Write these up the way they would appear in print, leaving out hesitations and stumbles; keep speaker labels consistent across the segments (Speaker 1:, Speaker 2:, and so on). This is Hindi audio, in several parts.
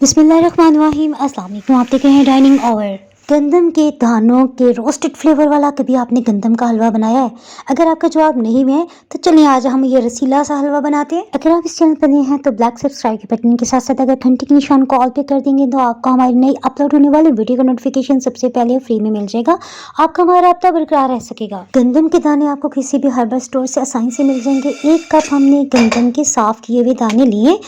Speaker 1: बिस्मिल्लाहिर्रहमानिर्रहीम। अस्सलाम वालेकुम। आप देख रहे हैं डाइनिंग ओवर। गंदम के दानों के रोस्टेड फ्लेवर वाला कभी आपने गंदम का हलवा बनाया है? अगर आपका जवाब नहीं है तो चलिए आज हम ये रसीला सा हलवा बनाते हैं। अगर आप इस चैनल पर नए हैं तो ब्लैक सब्सक्राइब के बटन के साथ साथ अगर घंटी के निशान को ऑल पे कर देंगे तो आपको हमारी नई अपलोड होने वाली वीडियो का नोटिफिकेशन सबसे पहले फ्री में मिल जाएगा। आपका हमारा राब्ता बरकरार रह सकेगा। गंदम के दाने आपको किसी भी हर्बल स्टोर से आसानी से मिल जाएंगे। 1 कप हमने गंदम के साफ किए हुए दाने लिए।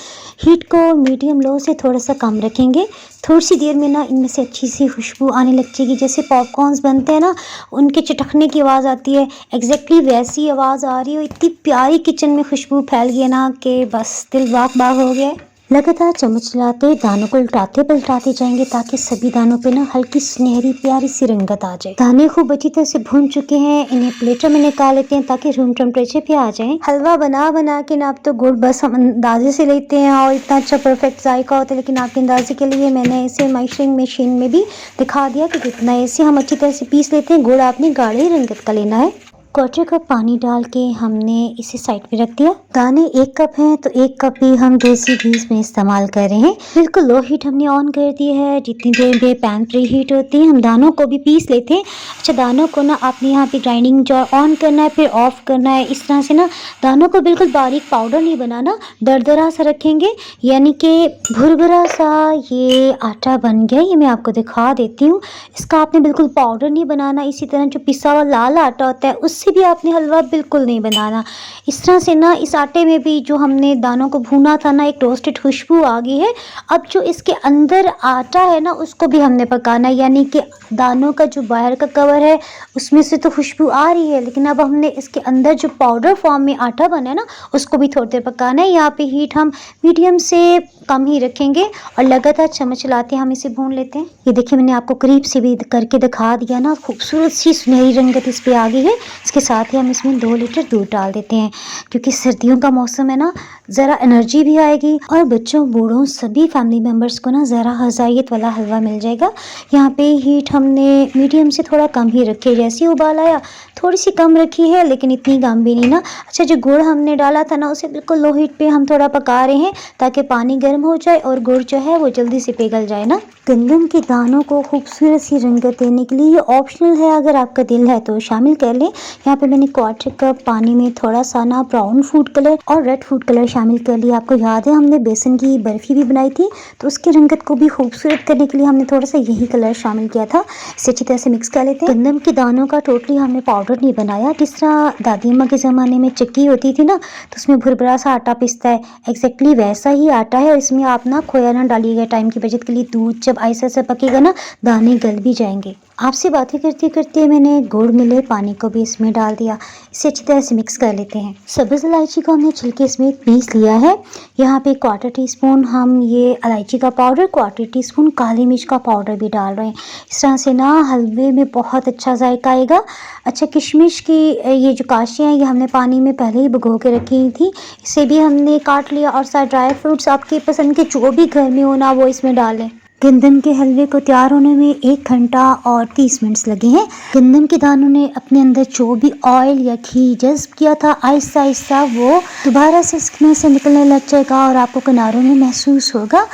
Speaker 1: हीट को मीडियम लो से थोड़ा सा कम रखेंगे। थोड़ी सी देर में ना इनमें से अच्छी सी खुशबू आने लग जाएगी। जैसे पॉपकॉर्न्स बनते हैं ना, उनके चटकने की आवाज़ आती है, एग्जैक्टली वैसी आवाज़ आ रही है। इतनी प्यारी किचन में खुशबू फैल गई ना कि बस दिल बाग बाग हो गया। लगातार चम्मच चलाते दानों को उल्टाते पलटाते जाएंगे ताकि सभी दानों पे ना हल्की सुनहरी प्यारी सी रंगत आ जाए। दाने खूब अच्छी तरह से भून चुके हैं। इन्हें प्लेटर में निकाल लेते हैं ताकि रूम टेम्परेचर पे आ जाए। हलवा बना बना के ना अब तो गुड़ बस हम अंदाजे से लेते हैं और इतना अच्छा परफेक्ट जायका होता है, लेकिन आपके अंदाजे के लिए मैंने इसे मैशिंग मशीन में भी दिखा दिया कि कितना ऐसे हम अच्छी तरह से पीस लेते हैं। गुड़ आपने गाढ़ी रंगत का लेना है। 1/4 कप पानी डाल के हमने इसे साइड पे रख दिया। दाने 1 कप हैं तो 1 कप ही हम देसी घी में इस्तेमाल कर रहे हैं। बिल्कुल लो हीट हमने ऑन कर दी है। जितनी देर में पैन प्री हीट होती है हम दानों को भी पीस लेते हैं। अच्छा, दानों को ना आपने यहाँ पे ग्राइंडिंग जार ऑन करना है, फिर ऑफ करना है। इस तरह से ना दानों को बिल्कुल बारीक पाउडर नहीं बनाना, दरदरा सा रखेंगे, यानी कि भुरभुरा सा ये आटा बन गया। ये मैं आपको दिखा देती हूँ। इसका आपने बिल्कुल पाउडर नहीं बनाना। इसी तरह जो पिसा हुआ लाल आटा होता है उससे भी आपने हलवा बिल्कुल नहीं बनाना। इस तरह से ना इस आटे में भी जो हमने दानों को भूना था ना, एक रोस्टेड खुशबू आ गई है। अब जो इसके अंदर आटा है ना उसको भी हमने पकाना है, यानी कि दानों का जो बाहर का कवर है उसमें से तो खुशबू आ रही है, लेकिन अब हमने इसके अंदर जो पाउडर फॉर्म में आटा बना है ना उसको भी थोड़ी देर पकाना है। यहाँ पे हीट हम मीडियम से कम ही रखेंगे और लगातार चम्मच चलाते हम इसे भून लेते हैं। ये देखिए मैंने आपको करीब से भी करके दिखा दिया ना, खूबसूरत सी सुनहरी रंगत इस पे आ गई है। इसके साथ ही हम इसमें 2 लीटर दूध डाल देते हैं, क्योंकि सर्दियों का मौसम है ना, ज़रा एनर्जी भी आएगी और बच्चों बूढ़ों सभी फैमिली मेम्बर्स को ना ज़रा गज़ाइयत वाला हलवा मिल जाएगा। यहाँ पे हीट हमने मीडियम से थोड़ा कम ही रखी। जैसे ही उबाल आया थोड़ी सी कम रखी है, लेकिन इतनी कम भी नहीं ना। अच्छा, जो गुड़ हमने डाला था ना उसे बिल्कुल लो हीट पे हम थोड़ा पका रहे हैं ताकि पानी गर्म हो जाए और गुड़ जो है वो जल्दी से पिघल जाए ना। गंदम के दानों को खूबसूरत सी रंगत देने के लिए ये ऑप्शनल है, अगर आपका दिल है तो शामिल कर लें। यहाँ पे मैंने 1/4 कप पानी में थोड़ा सा ना ब्राउन फूड कलर और रेड फूड कलर शामिल कर लिया। आपको याद है हमने बेसन की बर्फी भी बनाई थी, तो उसकी रंगत को भी खूबसूरत करने के लिए हमने थोड़ा सा यही कलर शामिल किया था। इसे अच्छी तरह से मिक्स कर लेते हैं। गंदम के दानों का टोटली हमने पाउडर नहीं बनाया। जिस तरह दादी अम्मा के ज़माने में चक्की होती थी ना तो उसमें भुरभुरा सा आटा पिसता है, एग्जैक्टली वैसा ही आटा है। और इसमें आप ना खोया ना डालिएगा टाइम की बचत के लिए। दूध जब ऐसा ऐसा पकेगा ना दाने गल भी जाएंगे। आपसे बातें करते करते मैंने गुड़ मिले पानी को भी इसमें डाल दिया। इसे अच्छी तरह से मिक्स कर लेते हैं। सब्ज़ इलायची को हमने छिलके इसमें पीस लिया है। यहाँ पे 1/4 टीस्पून हम ये इलायची का पाउडर, 1/4 टीस्पून काली मिर्च का पाउडर भी डाल रहे हैं। इस तरह से ना हलवे में बहुत अच्छा जायका आएगा। अच्छा, किशमिश की ये जो काशियाँ हैं ये हमने पानी में पहले ही भिगो के रखी थी, इसे भी हमने काट लिया। और सारे ड्राई फ्रूट्स आपके पसंद के जो भी घर में हो ना वो इसमें डालें। गंदम के हलवे को तैयार होने में 1 घंटा और 30 मिनट्स लगे हैं। गंदम के दानों ने अपने अंदर जो भी ऑयल या घी जज्ब किया था आहिस्ता आहिस्ता वो दोबारा से इसमें से निकलने लग जाएगा और आपको किनारों में महसूस होगा।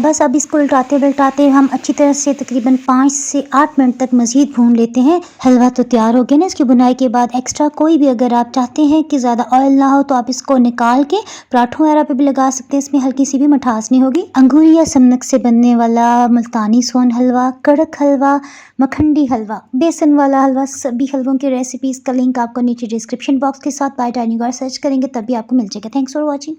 Speaker 1: बस अब इसको उल्टाते पलटाते हम अच्छी तरह से तकरीबन 5 से 8 मिनट तक मज़ीद भून लेते हैं। हलवा तो तैयार हो गया ना। इसकी बुनाई के बाद एक्स्ट्रा कोई भी अगर आप चाहते हैं कि ज़्यादा ऑयल ना हो तो आप इसको निकाल के पराठों वगैरह पे भी लगा सकते हैं। इसमें हल्की सी भी मिठास नहीं होगी। अंगूरी या समनक से बनने वाला मुल्तानी सोन हलवा, कड़क हलवा, मखंडी हलवा, बेसन वाला हलवा, सभी हलवों की रेसिपीज़ का लिंक आपको नीचे डिस्क्रिप्शन बॉक्स के साथ बाय डाइनिंग और सर्च करेंगे तभी आपको मिल जाएगा। Thanks for watching.